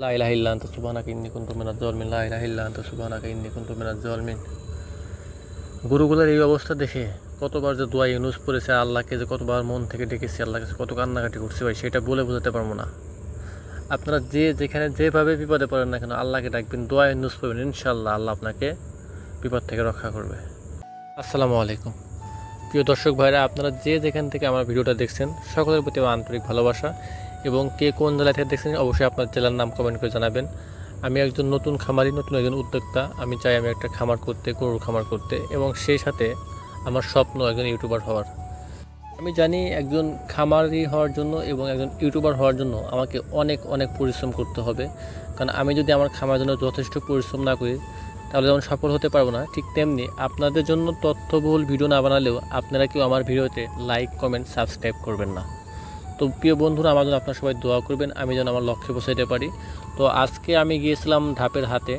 লা ইলাহা ইল্লা আনতা সুবহানাকা ইন্নী কুনতু মিনাজ জালিমিন। লা ইলাহা ইল্লা আনতা সুবহানাকা ইন্নী কুনতু মিনাজ জালিমিন। গরুগুলোর এই অবস্থা দেখে কতবার যে দোয়া ইউনুস পড়েছে, আল্লাহকে যে কতবার মন থেকে ডেকেছি, আল্লাহকে কত কান্নাকাটি করছি ভাই, সেটা বলে বোঝাতে পারবো না। আপনারা যে যেখানে যেভাবে বিপদে পড়েন না কেন, আল্লাহকে ডাকবেন, দোয়া ইউনুস পড়বেন, ইনশাআল্লাহ আল্লাহ আপনাকে বিপদ থেকে রক্ষা করবে। আসসালামু আলাইকুম প্রিয় দর্শক ভাইরা, আপনারা যে যেখান থেকে আমার ভিডিওটা দেখছেন সকলের প্রতি আন্তরিক ভালোবাসা, এবং কে কোন জেলা থেকে দেখছেন অবশ্যই আপনার জেলার নাম কমেন্ট করে জানাবেন। আমি একজন নতুন খামারি, নতুন একজন উদ্যোক্তা। আমি চাই আমি একটা খামার করতে, গরুর খামার করতে, এবং সেই সাথে আমার স্বপ্ন একজন ইউটিউবার হওয়ার। আমি জানি একজন খামারি হওয়ার জন্য এবং একজন ইউটিউবার হওয়ার জন্য আমাকে অনেক অনেক পরিশ্রম করতে হবে। কারণ আমি যদি আমার খামারের জন্য যথেষ্ট পরিশ্রম না করি তাহলে যেমন সফল হতে পারবো না, ঠিক তেমনি আপনাদের জন্য তথ্যবহুল ভিডিও না বানালেও আপনারা কেউ আমার ভিডিওতে লাইক, কমেন্ট, সাবস্ক্রাইব করবেন না। তো প্রিয় বন্ধুরা, আমার জন্য আপনারা সবাই দোয়া করবেন, আমি যেন আমার লক্ষ্যে পৌঁছাতে পারি। তো আজকে আমি গিয়েছিলাম ধাপের হাতে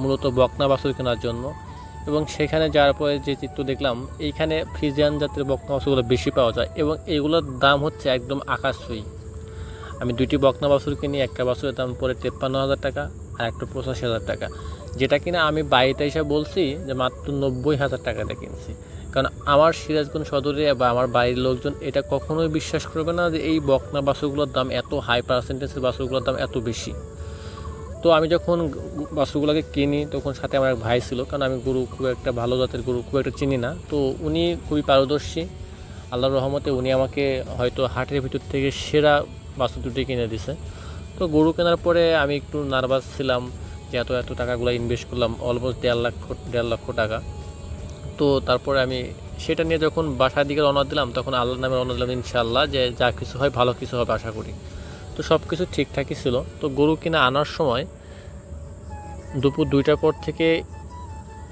মূলত বকনা বাছুর কেনার জন্য, এবং সেখানে যাওয়ার পরে যে চিত্র দেখলাম, এইখানে ফ্রিজিয়ান জাতের বকনা বাছুরগুলো বেশি পাওয়া যায় এবং এগুলোর দাম হচ্ছে একদম আকাশছুঁই। আমি দুইটি বকনা বাছুর কিনি, একটা বাছুরের দাম পড়ে 53,000 টাকা আর একটা 85,000 টাকা, যেটা কিনা আমি বাড়িতে এসে বলছি যে মাত্র 90,000 টাকাতে কিনছি। কারণ আমার সিরাজগঞ্জ সদরে বা আমার বাড়ির লোকজন এটা কখনোই বিশ্বাস করবে না যে এই বকনা বাছুরগুলোর দাম এত হাই পার্সেন্টেজের বাছুরগুলোর দাম এত বেশি। তো আমি যখন বাছুরগুলোকে কিনি তখন সাথে আমার এক ভাই ছিল, কারণ আমি গরু খুব একটা ভালো জাতের গরু খুব একটা চিনি না। তো উনি খুবই পারদর্শী, আল্লাহর রহমতে উনি আমাকে হয়তো হাটের ভিতর থেকে সেরা বাছুর দুটি কিনে দিছে। তো গরু কেনার পরে আমি একটু নার্ভাস ছিলাম যে এত টাকাগুলো ইনভেস্ট করলাম, অলমোস্ট 1.5 লক্ষ টাকা। তো তারপরে আমি সেটা নিয়ে যখন বাসার দিকে রওনা দিলাম, তখন আল্লাহর নামে রওনা দিলাম, ইনশাআল্লাহ যে যা কিছু হয় ভালো কিছু হবে আশা করি। তো সব কিছু ঠিকঠাকই ছিল। তো গরু কিনে আনার সময় দুপুর 2টার পর থেকে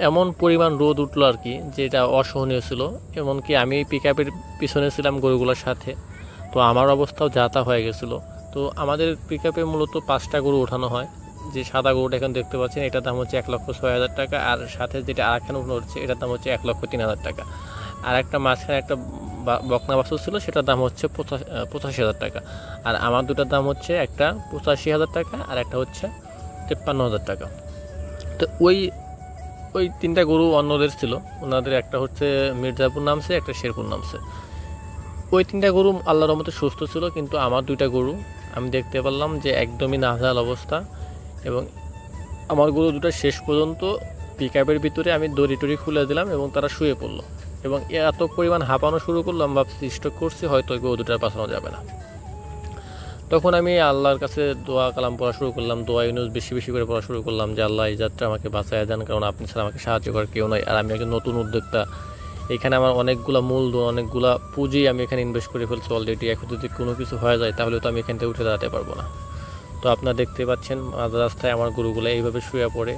এমন পরিমাণ রোদ উঠলো আর কি, যেটা অসহনীয় ছিল। এমনকি আমি পিকআপের পিছনে ছিলাম গরুগুলোর সাথে, তো আমার অবস্থাও যাতা হয়ে গেছিলো। তো আমাদের পিকআপে মূলত 5টা গরু ওঠানো হয়। যে সাদা গরুটা এখন দেখতে পাচ্ছেন, এটার দাম হচ্ছে 1,06,000 টাকা, আর সাথে যেটা আরেকখানে উঠানো হচ্ছে এটার দাম হচ্ছে 1,03,000 টাকা। আর একটা মাঝখানে একটা বকনা বাছুর ছিল, সেটার দাম হচ্ছে 85,000 টাকা। আর আমার দুটার দাম হচ্ছে একটা 85,000 টাকা আর একটা হচ্ছে 53,000 টাকা। তো ওই 3টা গরু অন্যদের ছিল, ওনাদের একটা হচ্ছে মির্জাপুর নামছে, একটা শেরপুর নামছে। ওই 3টা গরু আল্লাহর রহমতে সুস্থ ছিল, কিন্তু আমার 2টা গরু আমি দেখতে পারলাম যে একদমই নাজেহাল অবস্থা। এবং আমার গরু দুটো শেষ পর্যন্ত পিকআপের ভিতরে আমি দড়ি টড়ি খুলে দিলাম এবং তারা শুয়ে পড়লো, এবং এত পরিমাণ হাঁপানো শুরু করলো, আমি ভাবছি স্ট্রোক করছি, হয়তো ওই গরু দুটার বাঁচানো যাবে না। তখন আমি আল্লাহর কাছে দোয়া কালাম পড়া শুরু করলাম, দোয়া ইউনুস বেশি বেশি করে পড়া শুরু করলাম যে আল্লাহ এই যাত্রা আমাকে বাঁচায় দেন, কারণ আপনি ছাড়া আমাকে সাহায্য করার কেউ নয়। আর আমি একজন নতুন উদ্যোক্তা, এখানে আমার অনেকগুলো মূলধন, অনেকগুলো পুঁজি আমি এখানে ইনভেস্ট করে ফেলছি অলরেডি। এখন যদি কোনো কিছু হয়ে যায় তাহলে তো আমি এখান থেকে উঠে দাঁড়াতে পারবো না। তো আপনারা দেখতে পাচ্ছেন মাঝ রাস্তায় আমার গরুগুলো এইভাবে শুয়ে পড়ে,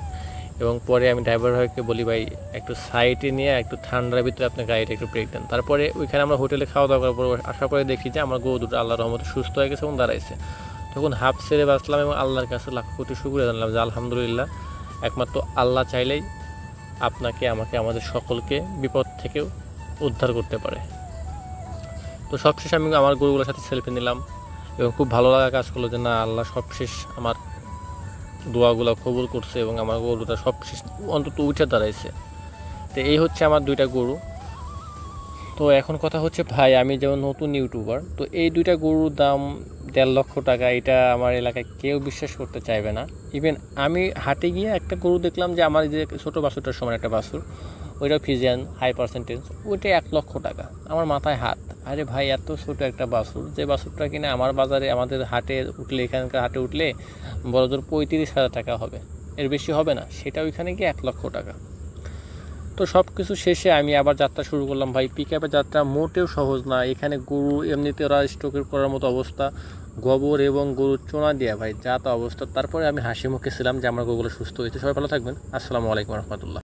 এবং পরে আমি ড্রাইভার ভাইকে বলি, ভাই একটু সাইডে নিয়ে একটু ঠান্ডার ভিতরে আপনার গাড়িটা একটু ব্রেক দেন। তারপরে ওইখানে আমরা হোটেলে খাওয়া দাওয়া করার পর আসার পরে দেখি যে আমার গরু দুটো আল্লাহর রহমতে সুস্থ হয়ে গেছে এবং দাঁড়াইছে। তখন হাফ ছেড়ে বাঁচলাম এবং আল্লাহর কাছে লাখ কোটি শুকরিয়া জানালাম যে আলহামদুলিল্লাহ, একমাত্র আল্লাহ চাইলেই আপনাকে, আমাকে, আমাদের সকলকে বিপদ থেকেও উদ্ধার করতে পারে। তো সবশেষ আমি আমার গরুগুলোর সাথে সেলফি নিলাম এবং খুব ভালো লাগা কাজ করলো যে না, আল্লাহ সবশেষ আমার দোয়াগুলো কবুল করছে এবং আমার গরুটা সবশেষ অন্তত উঠে দাঁড়াইছে। তো এই হচ্ছে আমার 2টা গরু। তো এখন কথা হচ্ছে ভাই, আমি যেমন নতুন ইউটিউবার, তো এই 2টা গরুর দাম 1.5 লক্ষ টাকা, এটা আমার এলাকায় কেউ বিশ্বাস করতে চাইবে না। ইভেন আমি হাটে গিয়ে একটা গরু দেখলাম যে আমার যে ছোটো বাছুরটার সমান একটা বাছুর, ওইটা ফ্রিজিয়ান হাই পার্সেন্টেজ, ওইটা 1 লক্ষ টাকা। আমার মাথায় হাত, আরে ভাই এত ছোটো একটা বাছুর, যে বাছুরটা কিনে আমার বাজারে আমাদের হাটে উঠলে, এখানকার হাটে উঠলে বড়জোর 35,000 টাকা হবে, এর বেশি হবে না, সেটা ওইখানে গিয়ে 1 লক্ষ টাকা। তো সব কিছু শেষে আমি আবার যাত্রা শুরু করলাম। ভাই পিকআপের যাত্রা মোটেও সহজ না, এখানে গরু এমনিতে ওরা স্ট্রোকের করার মতো অবস্থা, গোবর এবং গরুর চোনা দেওয়া ভাই যা তা অবস্থা। তারপরে আমি হাসি মুখে ছিলাম যে আমার গরুগুলো সুস্থ হয়েছে। সবাই ভালো থাকবেন। আসসালামু আলাইকুম রহমতুল্লাহ।